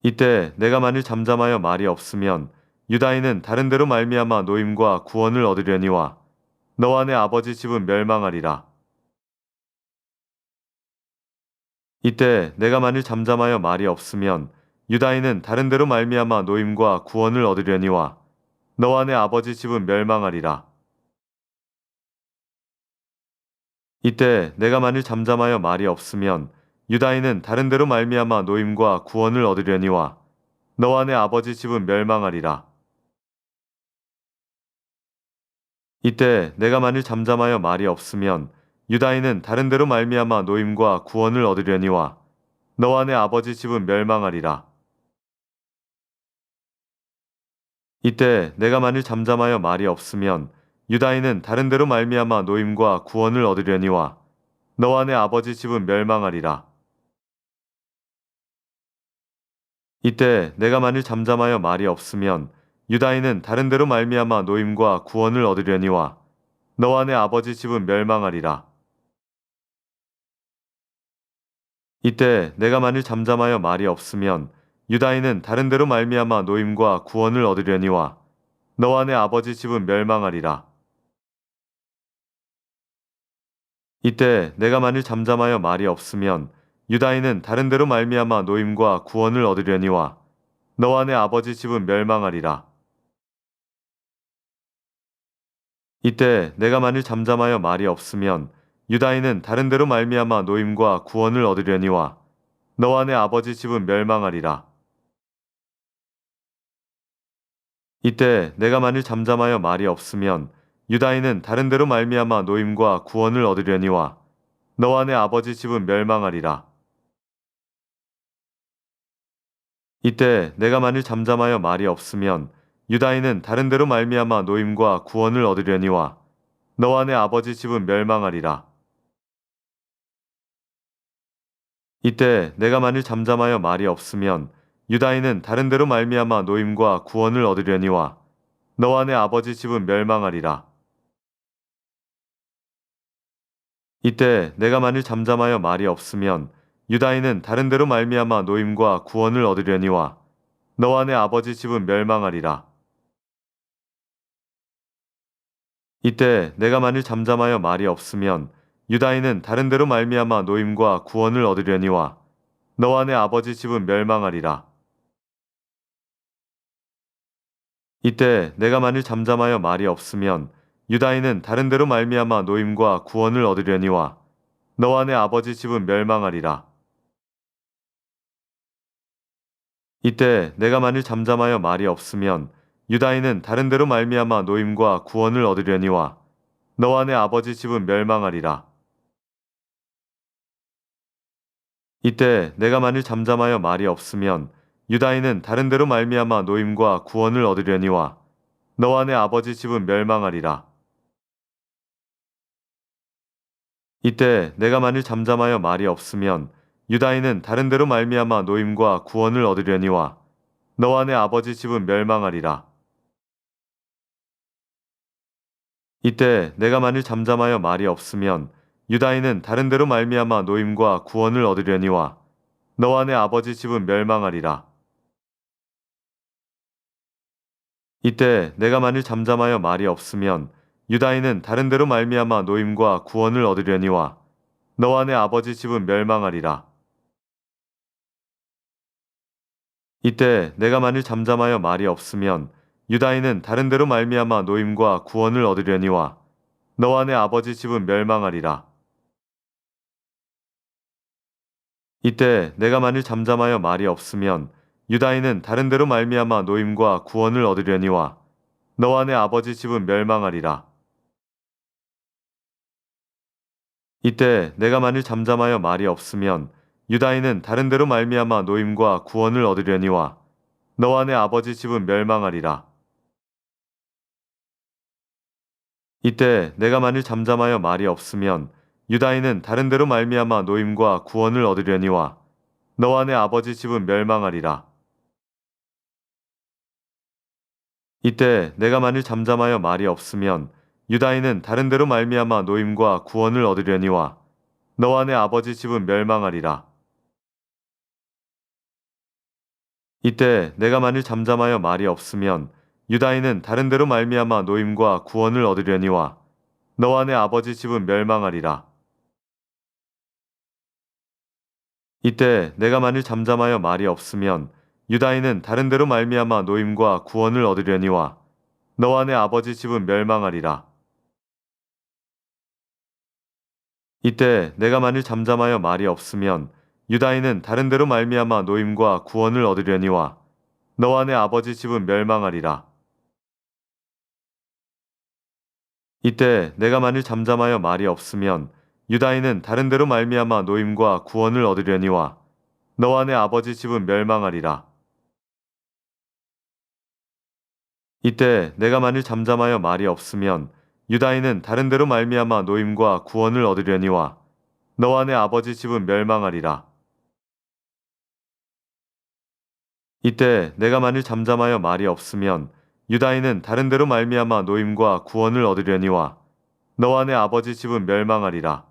이때 내가 만일 잠잠하여 말이 없으면 유다인은 다른 데로 말미암아 노임과 구원을 얻으려니와 너와 내 아버지 집은 멸망하리라. 이때 내가 만일 잠잠하여 말이 없으면 유다인은 다른 데로 말미암아 노임과 구원을 얻으려니와 너와 내 아버지 집은 멸망하리라. 이때 내가 만일 잠잠하여 말이 없으면 유다인은 다른 데로 말미암아 노임과 구원을 얻으려니와 너와 내 아버지 집은 멸망하리라. 이때 내가 만일 잠잠하여 말이 없으면 유다인은 다른 데로 말미암아 노임과 구원을 얻으려니와 너와 내 아버지 집은 멸망하리라. 이때 내가 만일 잠잠하여 말이 없으면 유다인은 다른 데로 말미암아 노임과 구원을 얻으려니와 너와 내 아버지 집은 멸망하리라. 이때 내가 만일 잠잠하여 말이 없으면 유다인은 다른 데로 말미암아 노임과 구원을 얻으려니와 너와 내 아버지 집은 멸망하리라. 이때 내가 만일 잠잠하여 말이 없으면 유다인은 다른 데로 말미암아 노임과 구원을 얻으려니와 너와 내 아버지 집은 멸망하리라. 이때 내가 만일 잠잠하여 말이 없으면 유다인은 다른 데로 말미암아 노임과 구원을 얻으려니와 너와 내 아버지 집은 멸망하리라. 이때 내가 만일 잠잠하여 말이 없으면 유다인은 다른 데로 말미암아 노임과 구원을 얻으려니와 너와 내 아버지 집은 멸망하리라. 이때 내가 만일 잠잠하여 말이 없으면 유다인은 다른 데로 말미암아 노임과 구원을 얻으려니와 너와 내 아버지 집은 멸망하리라. 이때 내가 만일 잠잠하여 말이 없으면 유다인은 다른 데로 말미암아 노임과 구원을 얻으려니와 너와 내 아버지 집은 멸망하리라. 이때 내가 만일 잠잠하여 말이 없으면 유다인은 다른 데로 말미암아 노임과 구원을 얻으려니와 너와 내 아버지 집은 멸망하리라. 이때 내가 만일 잠잠하여 말이 없으면 유다인은 다른 데로 말미암아 노임과 구원을 얻으려니와 너와 내 아버지 집은 멸망하리라. 이때 내가 만일 잠잠하여 말이 없으면 유다인은 다른 데로 말미암아 노임과 구원을 얻으려니와 너와 내 아버지 집은 멸망하리라. 이때 내가 만일 잠잠하여 말이 없으면 유다인은 다른 데로 말미암아 노임과 구원을 얻으려니와 너와 내 아버지 집은 멸망하리라. 이때 내가 만일 잠잠하여 말이 없으면 유다인은 다른 데로 말미암아 노임과 구원을 얻으려니와 너와 내 아버지 집은 멸망하리라. 이때 내가 만일 잠잠하여 말이 없으면 유다인은 다른 데로 말미암아 노임과 구원을 얻으려니와 너와 내 아버지 집은 멸망하리라. 이때 내가 만일 잠잠하여 말이 없으면 유다인은 다른 데로 말미암아 노임과 구원을 얻으려니와 너와 내 아버지 집은 멸망하리라. 이때 내가 만일 잠잠하여 말이 없으면 유다인은 다른 데로 말미암아 노임과 구원을 얻으려니와 너와 내 아버지 집은 멸망하리라. 이때 내가 만일 잠잠하여 말이 없으면 유다인은 다른 데로 말미암아 노임과 구원을 얻으려니와 너와 내 아버지 집은 멸망하리라. 이때 내가 만일 잠잠하여 말이 없으면 유다인은 다른 데로 말미암아 노임과 구원을 얻으려니와 너와 내 아버지 집은 멸망하리라. 이때 내가 만일 잠잠하여 말이 없으면 유다인은 다른 데로 말미암아 노임과 구원을 얻으려니와 너와 내 아버지 집은 멸망하리라. 이때 내가 만일 잠잠하여 말이 없으면 유다인은 다른 데로 말미암아 노임과 구원을 얻으려니와 너와 내 아버지 집은 멸망하리라. 이때 내가 만일 잠잠하여 말이 없으면 유다인은 다른 데로 말미암아 노임과 구원을 얻으려니와 너와 내 아버지 집은 멸망하리라. 이때 내가 만일 잠잠하여 말이 없으면 유다인은 다른 데로 말미암아 노임과 구원을 얻으려니와 너와 내 아버지 집은 멸망하리라. 이때 내가 만일 잠잠하여 말이 없으면 유다인은 다른 데로 말미암아 노임과 구원을 얻으려니와 너와 내 아버지 집은 멸망하리라. 이때 내가 만일 잠잠하여 말이 없으면 유다인은 다른 데로 말미암아 노임과 구원을 얻으려니와 너와 내 아버지 집은 멸망하리라. 이때 내가 만일 잠잠하여 말이 없으면 유다인은 다른 데로 말미암아 노임과 구원을 얻으려니와 너와 내 아버지 집은 멸망하리라. 이때 내가 만일 잠잠하여 말이 없으면 유다인은 다른 데로 말미암아 노임과 구원을 얻으려니와 너와 내 아버지 집은 멸망하리라. 이때 내가 만일 잠잠하여 말이 없으면 유다인은 다른 데로 말미암아 노임과 구원을 얻으려니와 너와 내 아버지 집은 멸망하리라. 이때 내가 만일 잠잠하여 말이 없으면 유다인은 다른 데로 말미암아 노임과 구원을 얻으려니와 너와 내 아버지 집은 멸망하리라.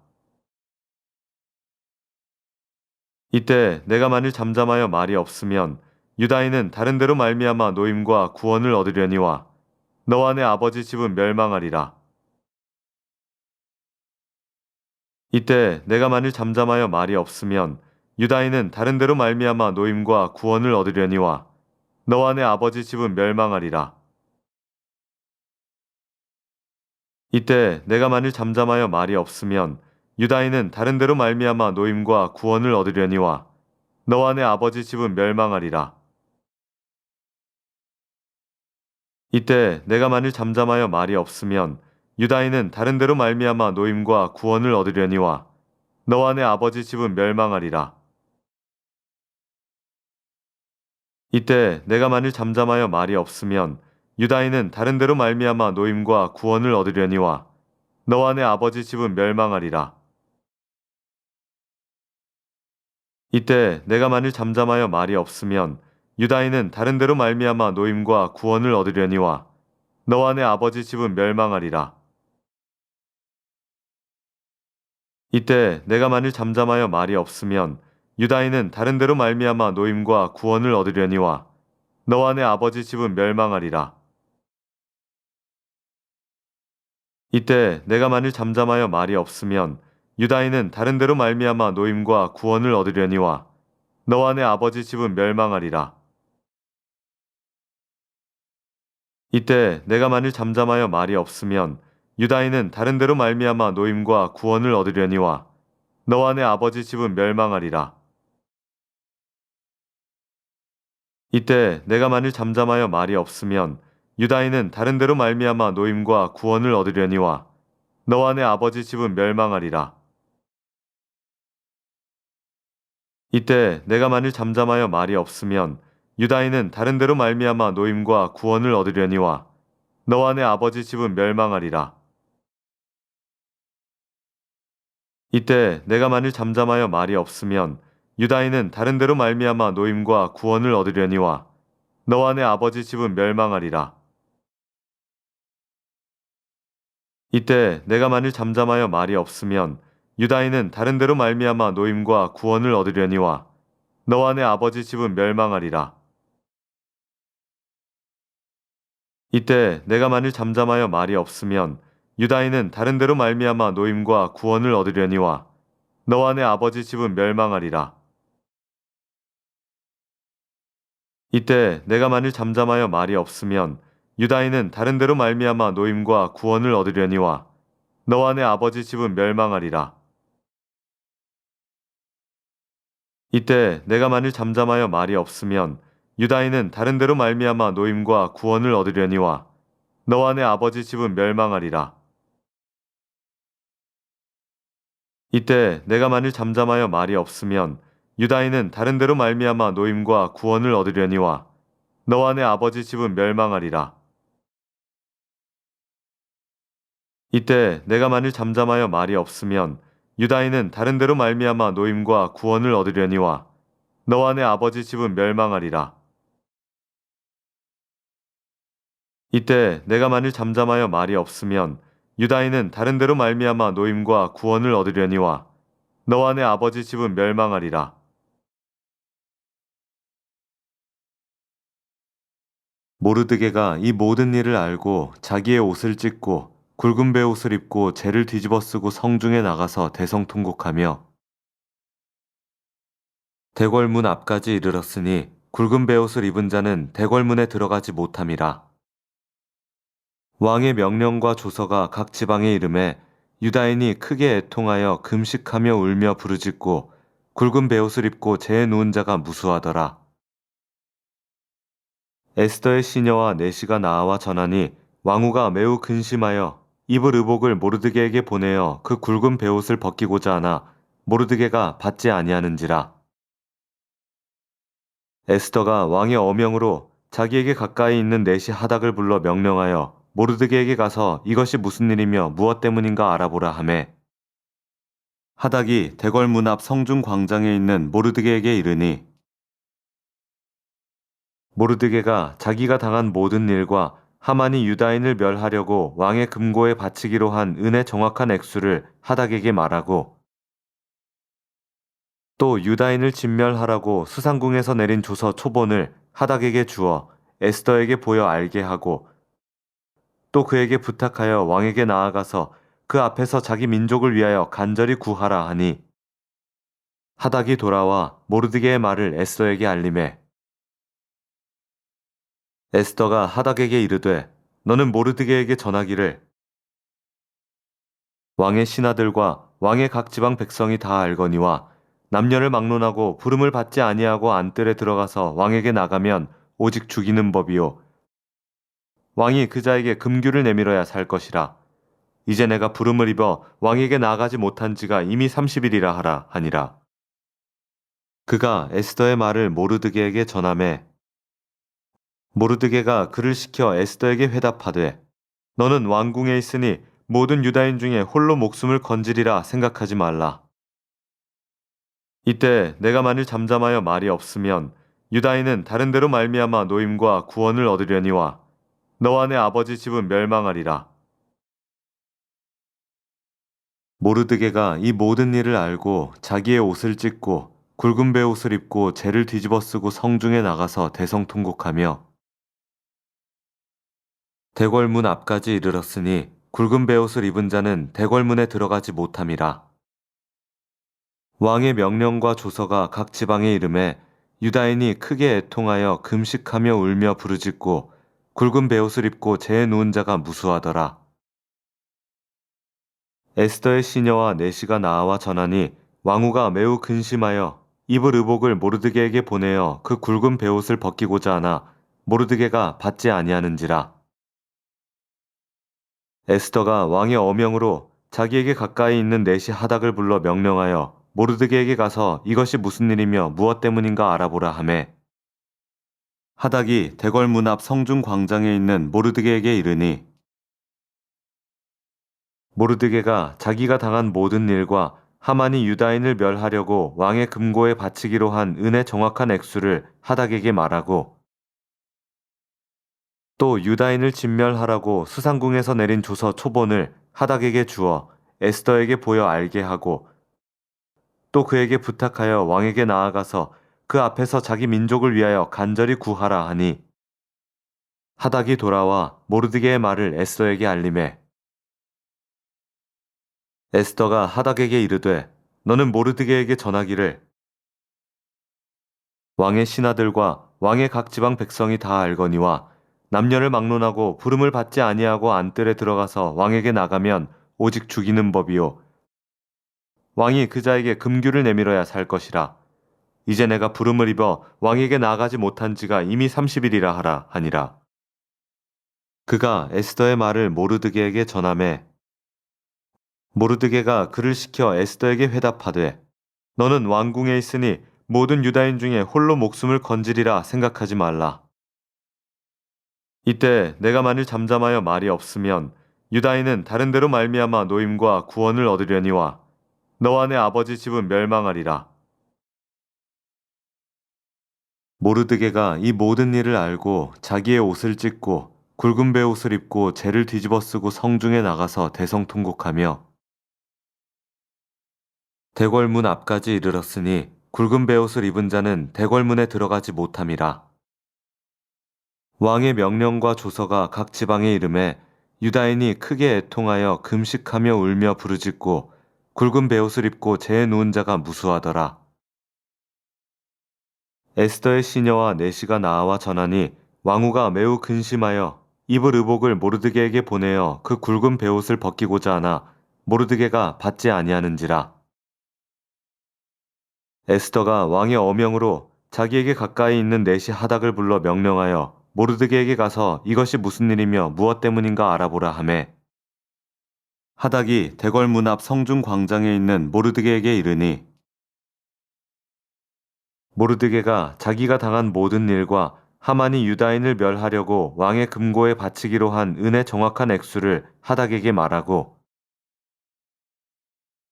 이때 내가 만일 잠잠하여 말이 없으면 유다인은 다른 데로 말미암아 노임과 구원을 얻으려니와 너와 내 아버지 집은 멸망하리라. 이때 내가 만일 잠잠하여 말이 없으면 유다인은 다른 데로 말미암아 노임과 구원을 얻으려니와 너와 내 아버지 집은 멸망하리라. 이때 내가 만일 잠잠하여 말이 없으면 유다인은 다른 데로 말미암아 노임과 구원을 얻으려니와 너와 내 아버지 집은 멸망하리라. 이때 내가 만일 잠잠하여 말이 없으면 유다인은 다른 데로 말미암아 노임과 구원을 얻으려니와 너와 내 아버지 집은 멸망하리라. 이때 내가 만일 잠잠하여 말이 없으면 유다인은 다른 데로 말미암아 노임과 구원을 얻으려니와 너와 내 아버지 집은 멸망하리라. 이때 내가 만일 잠잠하여 말이 없으면 유다인은 다른 데로 말미암아 노임과 구원을 얻으려니와 너와 내 아버지 집은 멸망하리라. 이때 내가 만일 잠잠하여 말이 없으면 유다인은 다른 데로 말미암아 노임과 구원을 얻으려니와 너와 내 아버지 집은 멸망하리라. 이때 내가 만일 잠잠하여 말이 없으면 유다인은 다른 데로 말미암아 노임과 구원을 얻으려니와 너와 내 아버지 집은 멸망하리라. 이때 내가 만일 잠잠하여 말이 없으면 유다인은 다른 데로 말미암아 노임과 구원을 얻으려니와 너와 내 아버지 집은 멸망하리라. 이때 내가 만일 잠잠하여 말이 없으면 유다인은 다른 데로 말미암아 노임과 구원을 얻으려니와 너와 내 아버지 집은 멸망하리라. 이때 내가 만일 잠잠하여 말이 없으면 유다인은 다른 데로 말미암아 노임과 구원을 얻으려니와 너와 내 아버지 집은 멸망하리라. 이때 내가 만일 잠잠하여 말이 없으면 유다인은 다른 데로 말미암아 노임과 구원을 얻으려니와 너와 내 아버지 집은 멸망하리라. 이때 내가 만일 잠잠하여 말이 없으면 유다인은 다른 데로 말미암아 노임과 구원을 얻으려니와 너와 내 아버지 집은 멸망하리라. 이때 내가 만일 잠잠하여 말이 없으면 유다인은 다른 데로 말미암아 노임과 구원을 얻으려니와 너와 내 아버지 집은 멸망하리라. 이때 내가 만일 잠잠하여 말이 없으면 유다인은 다른 데로 말미암아 노임과 구원을 얻으려니와 너와 내 아버지 집은 멸망하리라. 이때 내가 만일 잠잠하여 말이 없으면 유다인은 다른 데로 말미암아 노임과 구원을 얻으려니와 너와 내 아버지 집은 멸망하리라. 이때 내가 만일 잠잠하여 말이 없으면 유다인은 다른 데로 말미암아 노임과 구원을 얻으려니와 너와 내 아버지 집은 멸망하리라. 이때 내가 만일 잠잠하여 말이 없으면 유다인은 다른 데로 말미암아 노임과 구원을 얻으려니와 너와 내 아버지 집은 멸망하리라. 이때 내가 만일 잠잠하여 말이 없으면 유다인은 다른 데로 말미암아 노임과 구원을 얻으려니와 너와 내 아버지 집은 멸망하리라. 모르드게가 이 모든 일을 알고 자기의 옷을 찢고 굵은 베옷을 입고 재를 뒤집어 쓰고 성중에 나가서 대성통곡하며 대궐문 앞까지 이르렀으니 굵은 베옷을 입은 자는 대궐문에 들어가지 못함이라. 왕의 명령과 조서가 각 지방에 이름에 유다인이 크게 애통하여 금식하며 울며 부르짖고 굵은 베옷을 입고 재에 누운 자가 무수하더라. 에스더의 시녀와 내시가 나아와 전하니 왕후가 매우 근심하여 입을 의복을 모르드게에게 보내어 그 굵은 베옷을 벗기고자 하나 모르드게가 받지 아니하는지라. 에스더가 왕의 어명으로 자기에게 가까이 있는 내시 하닥을 불러 명령하여 모르드게에게 가서 이것이 무슨 일이며 무엇 때문인가 알아보라 하매 하닥이 대궐문 앞 성중 광장에 있는 모르드게에게 이르니 모르드게가 자기가 당한 모든 일과 하만이 유다인을 멸하려고 왕의 금고에 바치기로 한 은의 정확한 액수를 하닥에게 말하고 또 유다인을 진멸하라고 수상궁에서 내린 조서 초본을 하닥에게 주어 에스더에게 보여 알게 하고 또 그에게 부탁하여 왕에게 나아가서 그 앞에서 자기 민족을 위하여 간절히 구하라 하니 하닥이 돌아와 모르드게의 말을 에스더에게 알림해 에스더가 하닥에게 이르되 너는 모르드게에게 전하기를 왕의 신하들과 왕의 각 지방 백성이 다 알거니와 남녀를 막론하고 부름을 받지 아니하고 안뜰에 들어가서 왕에게 나가면 오직 죽이는 법이요 왕이 그 자에게 금규를 내밀어야 살 것이라. 이제 내가 부름을 입어 왕에게 나아가지 못한 지가 이미 30일이라 하라 하니라. 그가 에스더의 말을 모르드게에게 전하매 모르드게가 그를 시켜 에스더에게 회답하되 너는 왕궁에 있으니 모든 유다인 중에 홀로 목숨을 건지리라 생각하지 말라. 이때 내가 만일 잠잠하여 말이 없으면 유다인은 다른 데로 말미암아 노임과 구원을 얻으려니와 너와 내 아버지 집은 멸망하리라. 모르드게가 이 모든 일을 알고 자기의 옷을 찢고 굵은 베옷을 입고 재를 뒤집어 쓰고 성중에 나가서 대성통곡하며 대궐문 앞까지 이르렀으니 굵은 베옷을 입은 자는 대궐문에 들어가지 못함이라. 왕의 명령과 조서가 각 지방에 이름에 유다인이 크게 애통하여 금식하며 울며 부르짖고 굵은 베옷을 입고 재에 누운 자가 무수하더라. 에스더의 시녀와 내시가 나아와 전하니 왕후가 매우 근심하여 입을 의복을 모르드게에게 보내어 그 굵은 베옷을 벗기고자 하나 모르드게가 받지 아니하는지라. 에스더가 왕의 어명으로 자기에게 가까이 있는 내시 하닥을 불러 명령하여 모르드게에게 가서 이것이 무슨 일이며 무엇 때문인가 알아보라 하매 하닥이 대궐문 앞 성중 광장에 있는 모르드게에게 이르니 모르드게가 자기가 당한 모든 일과 하만이 유다인을 멸하려고 왕의 금고에 바치기로 한 은의 정확한 액수를 하닥에게 말하고 또 유다인을 진멸하라고 수상궁에서 내린 조서 초본을 하닥에게 주어 에스더에게 보여 알게 하고 또 그에게 부탁하여 왕에게 나아가서 그 앞에서 자기 민족을 위하여 간절히 구하라 하니 하닥이 돌아와 모르드게의 말을 에스더에게 알림해 에스더가 하닥에게 이르되 너는 모르드게에게 전하기를 왕의 신하들과 왕의 각 지방 백성이 다 알거니와 남녀를 막론하고 부름을 받지 아니하고 안뜰에 들어가서 왕에게 나가면 오직 죽이는 법이요 왕이 그 자에게 금규를 내밀어야 살 것이라. 이제 내가 부름을 입어 왕에게 나아가지 못한 지가 이미 30일이라 하라 하니라. 그가 에스더의 말을 모르드게에게 전하매 모르드게가 그를 시켜 에스더에게 회답하되 너는 왕궁에 있으니 모든 유다인 중에 홀로 목숨을 건지리라 생각하지 말라. 이때 내가 만일 잠잠하여 말이 없으면 유다인은 다른 데로 말미암아 노임과 구원을 얻으려니와 너와 내 아버지 집은 멸망하리라. 모르드게가 이 모든 일을 알고 자기의 옷을 찢고 굵은 베옷을 입고 재를 뒤집어 쓰고 성중에 나가서 대성통곡하며 대궐문 앞까지 이르렀으니 굵은 베옷을 입은 자는 대궐문에 들어가지 못함이라. 왕의 명령과 조서가 각 지방에 이름에 유다인이 크게 애통하여 금식하며 울며 부르짖고 굵은 베옷을 입고 재에 누운 자가 무수하더라. 에스더의 시녀와 내시가 나아와 전하니 왕후가 매우 근심하여 입을 의복을 모르드게에게 보내어 그 굵은 베옷을 벗기고자 하나 모르드게가 받지 아니하는지라. 에스더가 왕의 어명으로 자기에게 가까이 있는 내시 하닥을 불러 명령하여 모르드게에게 가서 이것이 무슨 일이며 무엇 때문인가 알아보라 하매, 하닥이 대궐 문 앞 성중 광장에 있는 모르드게에게 이르니, 모르드게가 자기가 당한 모든 일과 하만이 유다인을 멸하려고 왕의 금고에 바치기로 한 은의 정확한 액수를 하닥에게 말하고,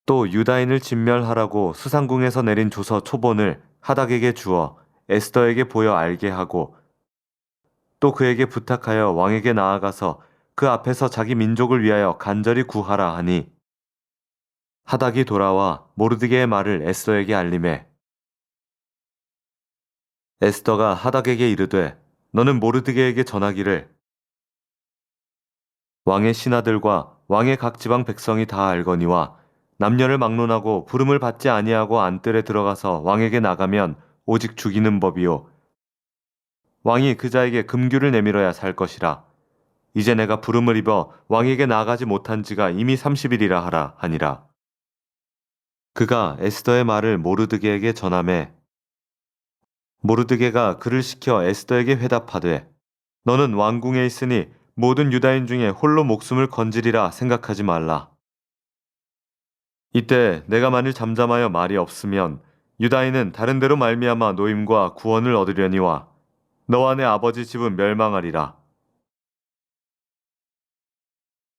또 유다인을 진멸하라고 수상궁에서 내린 조서 초본을 하닥에게 주어 에스더에게 보여 알게 하고, 또 그에게 부탁하여 왕에게 나아가서 그 앞에서 자기 민족을 위하여 간절히 구하라 하니, 하닥이 돌아와 모르드게의 말을 에스더에게 알림해. 에스더가 하닥에게 이르되 너는 모르드게에게 전하기를 왕의 신하들과 왕의 각 지방 백성이 다 알거니와 남녀를 막론하고 부름을 받지 아니하고 안뜰에 들어가서 왕에게 나가면 오직 죽이는 법이요 왕이 그 자에게 금규를 내밀어야 살 것이라. 이제 내가 부름을 입어 왕에게 나아가지 못한 지가 이미 30일이라 하라 하니라. 그가 에스더의 말을 모르드게에게 전하매 모르드게가 그를 시켜 에스더에게 회답하되 너는 왕궁에 있으니 모든 유다인 중에 홀로 목숨을 건지리라 생각하지 말라. 이때 내가 만일 잠잠하여 말이 없으면 유다인은 다른 데로 말미암아 노임과 구원을 얻으려니와 너와 내 아버지 집은 멸망하리라.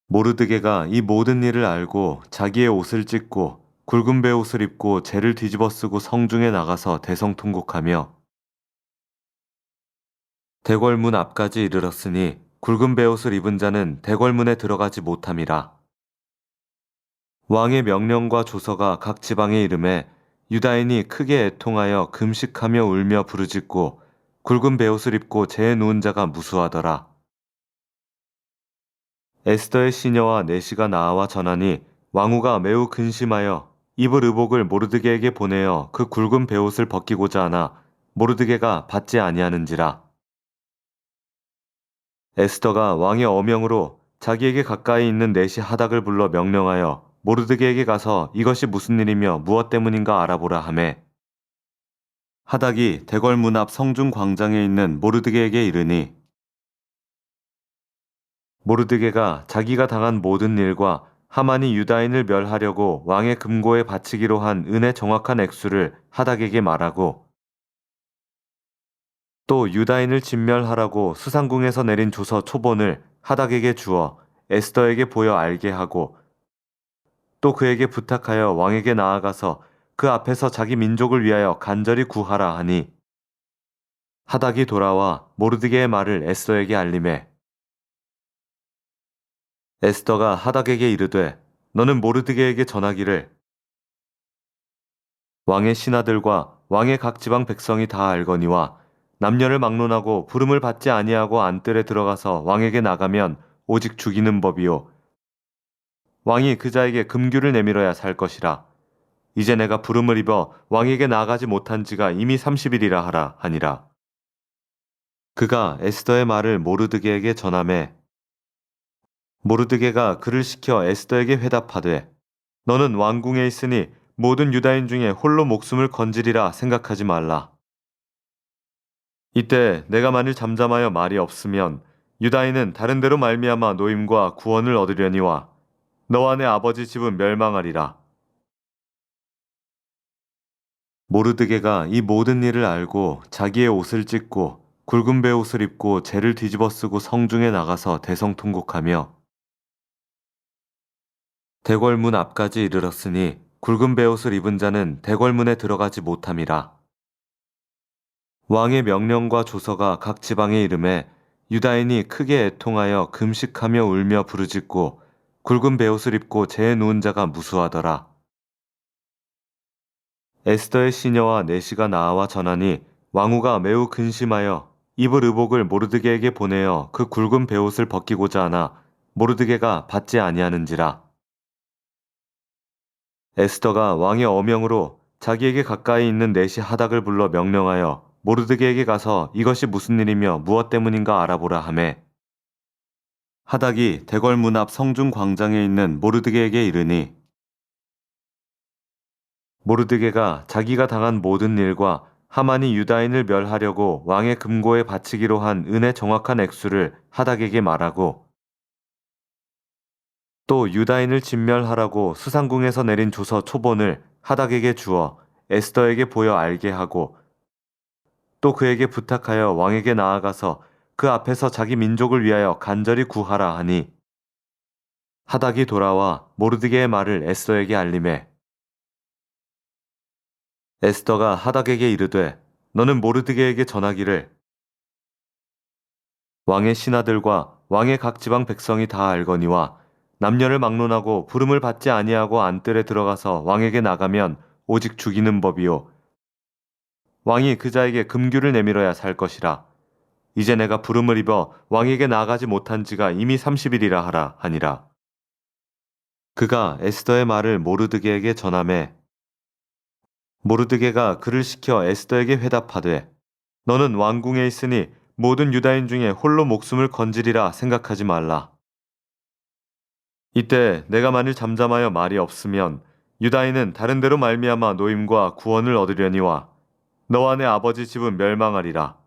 모르드게가 이 모든 일을 알고 자기의 옷을 찢고 굵은 베옷을 입고 재를 뒤집어 쓰고 성중에 나가서 대성통곡하며 대궐문 앞까지 이르렀으니 굵은 베옷을 입은 자는 대궐문에 들어가지 못함이라. 왕의 명령과 조서가 각 지방에 이름에 유다인이 크게 애통하여 금식하며 울며 부르짖고 굵은 베옷을 입고 재에 누운 자가 무수하더라. 에스더의 시녀와 내시가 나아와 전하니 왕후가 매우 근심하여 입을 의복을 모르드게에게 보내어 그 굵은 베옷을 벗기고자 하나 모르드게가 받지 아니하는지라. 에스더가 왕의 어명으로 자기에게 가까이 있는 내시 하닥을 불러 명령하여 모르드게에게 가서 이것이 무슨 일이며 무엇 때문인가 알아보라 하매, 하닥이 대궐 문 앞 성중 광장에 있는 모르드게에게 이르니, 모르드게가 자기가 당한 모든 일과 하만이 유다인을 멸하려고 왕의 금고에 바치기로 한 은의 정확한 액수를 하닥에게 말하고, 또 유다인을 진멸하라고 수상궁에서 내린 조서 초본을 하닥에게 주어 에스더에게 보여 알게 하고, 또 그에게 부탁하여 왕에게 나아가서 그 앞에서 자기 민족을 위하여 간절히 구하라 하니, 하닥이 돌아와 모르드게의 말을 에스더에게 알림해. 에스더가 하닥에게 이르되 너는 모르드게에게 전하기를 왕의 신하들과 왕의 각 지방 백성이 다 알거니와 남녀를 막론하고 부름을 받지 아니하고 안뜰에 들어가서 왕에게 나가면 오직 죽이는 법이요 왕이 그 자에게 금규를 내밀어야 살 것이라. 이제 내가 부름을 입어 왕에게 나아가지 못한 지가 이미 30일이라 하라 하니라. 그가 에스더의 말을 모르드게에게 전하매 모르드게가 그를 시켜 에스더에게 회답하되 너는 왕궁에 있으니 모든 유다인 중에 홀로 목숨을 건지리라 생각하지 말라. 이때 내가 만일 잠잠하여 말이 없으면 유다인은 다른 데로 말미암아 노임과 구원을 얻으려니와 너와 내 아버지 집은 멸망하리라. 모르드게가 이 모든 일을 알고 자기의 옷을 찢고 굵은 베옷을 입고 재를 뒤집어 쓰고 성중에 나가서 대성통곡하며 대궐문 앞까지 이르렀으니 굵은 베옷을 입은 자는 대궐문에 들어가지 못함이라. 왕의 명령과 조서가 각 지방에 이름에 유다인이 크게 애통하여 금식하며 울며 부르짖고 굵은 베옷을 입고 재에 누운 자가 무수하더라. 에스더의 시녀와 내시가 나아와 전하니 왕후가 매우 근심하여 입을 의복을 모르드게에게 보내어 그 굵은 베옷을 벗기고자 하나 모르드게가 받지 아니하는지라. 에스더가 왕의 어명으로 자기에게 가까이 있는 내시 하닥을 불러 명령하여 모르드게에게 가서 이것이 무슨 일이며 무엇 때문인가 알아보라 하매 하닥이 대궐 문 앞 성중 광장에 있는 모르드게에게 이르니 모르드게가 자기가 당한 모든 일과 하만이 유다인을 멸하려고 왕의 금고에 바치기로 한 은의 정확한 액수를 하닥에게 말하고 또 유다인을 진멸하라고 수상궁에서 내린 조서 초본을 하닥에게 주어 에스더에게 보여 알게 하고 또 그에게 부탁하여 왕에게 나아가서 그 앞에서 자기 민족을 위하여 간절히 구하라 하니 하닥이 돌아와 모르드게의 말을 에스더에게 알림해 에스더가 하닥에게 이르되 너는 모르드게에게 전하기를 왕의 신하들과 왕의 각 지방 백성이 다 알거니와 남녀를 막론하고 부름을 받지 아니하고 안뜰에 들어가서 왕에게 나가면 오직 죽이는 법이요 왕이 그 자에게 금규를 내밀어야 살 것이라. 이제 내가 부름을 입어 왕에게 나아가지 못한 지가 이미 30일이라 하라 하니라. 그가 에스더의 말을 모르드게에게 전하매 모르드게가 그를 시켜 에스더에게 회답하되 너는 왕궁에 있으니 모든 유다인 중에 홀로 목숨을 건지리라 생각하지 말라. 이때 내가 만일 잠잠하여 말이 없으면 유다인은 다른 데로 말미암아 노임과 구원을 얻으려니와 너와 내 아버지 집은 멸망하리라.